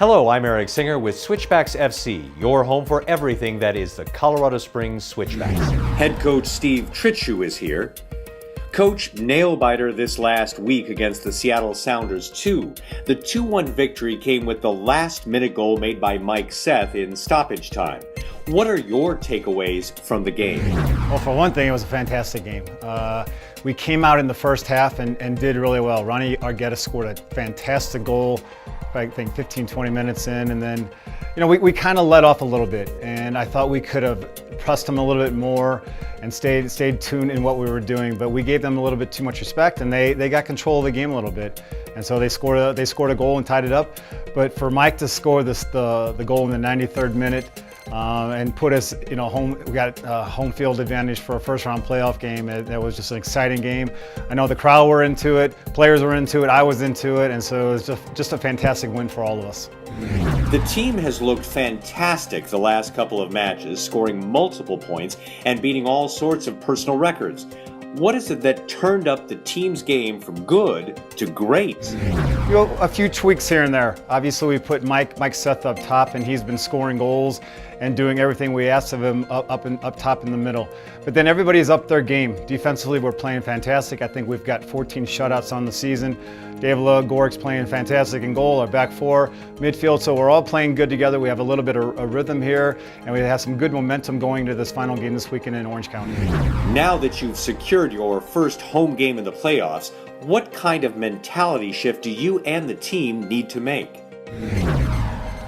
Hello, I'm Eric Singer with Switchbacks FC, your home for everything that is the Colorado Springs Switchbacks. Head coach Steve Trittschuh is here. Coach, nail-biter this last week against the Seattle Sounders 2. The 2-1 victory came with the last-minute goal made by Mike Seth in stoppage time. What are your takeaways from the game? Well, for one thing, it was a fantastic game. We came out in the first half and did really well. Ronnie Argueta scored a fantastic goal, I think 15, 20 minutes in, and then we kind of let off a little bit, and I thought we could have pressed them a little bit more and stayed tuned in what we were doing, but we gave them a little bit too much respect, and they got control of the game a little bit, and so they scored a goal and tied it up. But for Mike to score the goal in the 93rd minute and put us home, we got home field advantage for a first round playoff game. That was just an exciting game. I know the crowd were into it, players were into it, I was into it, and so it was just a fantastic win for all of us. The team has looked fantastic the last couple of matches, scoring multiple points and beating all sorts of personal records. What is it that turned up the team's game from good to great? A few tweaks here and there. Obviously, we put Mike Seth up top, and he's been scoring goals and doing everything we asked of him up top in the middle. But then everybody's up their game. Defensively, we're playing fantastic. I think we've got 14 shutouts on the season. Davila Gorik's playing fantastic in goal, our back four, midfield. So we're all playing good together. We have a little bit of a rhythm here, and we have some good momentum going to this final game this weekend in Orange County. Now that you've secured your first home game in the playoffs, what kind of mentality shift do you and the team need to make?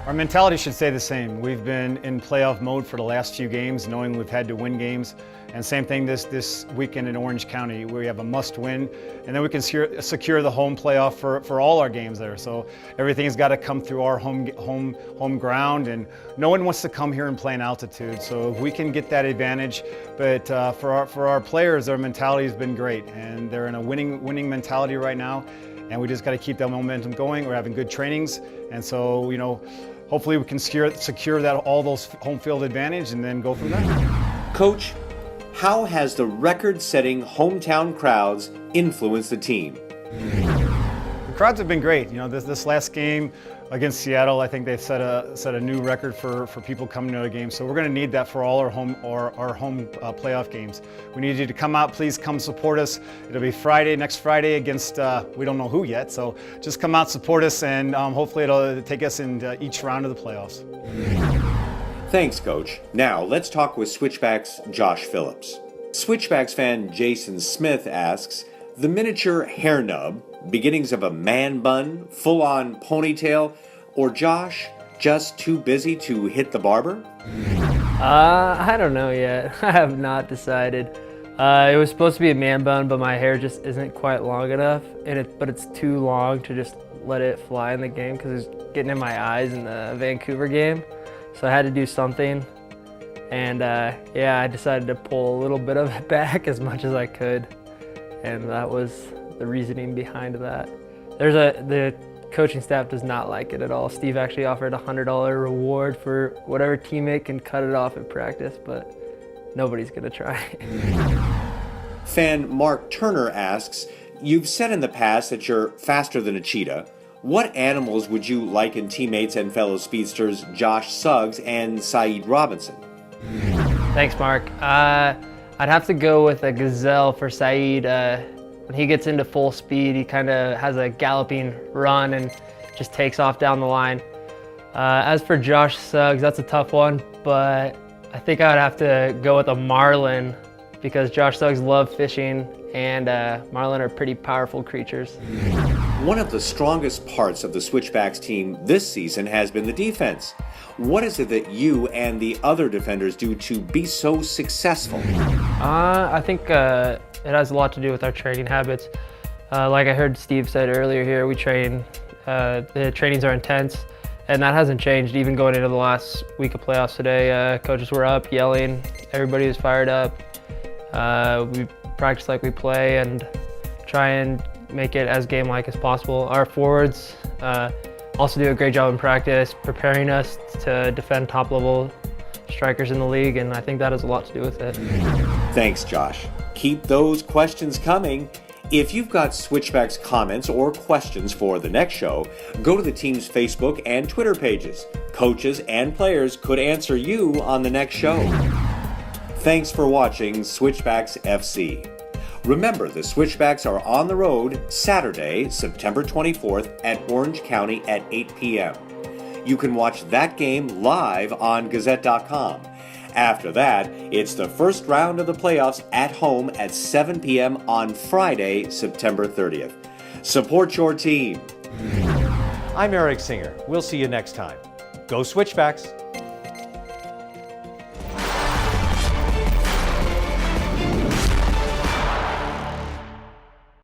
Our mentality should stay the same. We've been in playoff mode for the last few games, knowing we've had to win games. And same thing this weekend in Orange County, where we have a must-win, and then we can secure the home playoff for all our games there. So everything's got to come through our home ground, and no one wants to come here and play in altitude. So if we can get that advantage, but for our players, their mentality has been great, and they're in a winning mentality right now. And we just got to keep that momentum going. We're having good trainings, and so hopefully we can secure that all those home field advantage and then go from there. Coach, how has the record-setting hometown crowds influenced the team? The crowds have been great. This last game against Seattle, I think they've set a new record for people coming to a game. So we're going to need that for all our home playoff games. We need you to come out. Please come support us. It'll be next Friday against we don't know who yet. So just come out, support us, and hopefully it'll take us into each round of the playoffs. Thanks, Coach. Now let's talk with Switchbacks' Josh Phillips. Switchbacks fan Jason Smith asks, the miniature hair nub, beginnings of a man bun, full-on ponytail, or Josh just too busy to hit the barber? I don't know yet. I have not decided. It was supposed to be a man bun, but my hair just isn't quite long enough, but it's too long to just let it fly in the game because it's getting in my eyes in the Vancouver game. So I had to do something, and I decided to pull a little bit of it back as much as I could, and that was the reasoning behind that. The coaching staff does not like it at all. Steve actually offered a $100 reward for whatever teammate can cut it off at practice, but nobody's gonna try. Fan Mark Turner asks, you've said in the past that you're faster than a cheetah. What animals would you liken teammates and fellow speedsters Josh Suggs and Saeed Robinson? Thanks, Mark. I'd have to go with a gazelle for Saeed. When he gets into full speed, he kind of has a galloping run and just takes off down the line. As for Josh Suggs, that's a tough one, but I think I would have to go with a marlin because Josh Suggs loves fishing, and marlin are pretty powerful creatures. One of the strongest parts of the Switchbacks team this season has been the defense. What is it that you and the other defenders do to be so successful? I think it has a lot to do with our training habits. Like I heard Steve said earlier here, we train, the trainings are intense, and that hasn't changed even going into the last week of playoffs today. Coaches were up yelling, everybody was fired up. We practice like we play and try and make it as game-like as possible. Our forwards also do a great job in practice, preparing us to defend top-level strikers in the league, and I think that has a lot to do with it. Thanks, Josh. Keep those questions coming. If you've got Switchbacks comments or questions for the next show, go to the team's Facebook and Twitter pages. Coaches and players could answer you on the next show. Thanks for watching Switchbacks FC. Remember, the Switchbacks are on the road Saturday, September 24th at Orange County at 8 p.m. You can watch that game live on Gazette.com. After that, it's the first round of the playoffs at home at 7 p.m. on Friday, September 30th. Support your team. I'm Eric Singer. We'll see you next time. Go Switchbacks!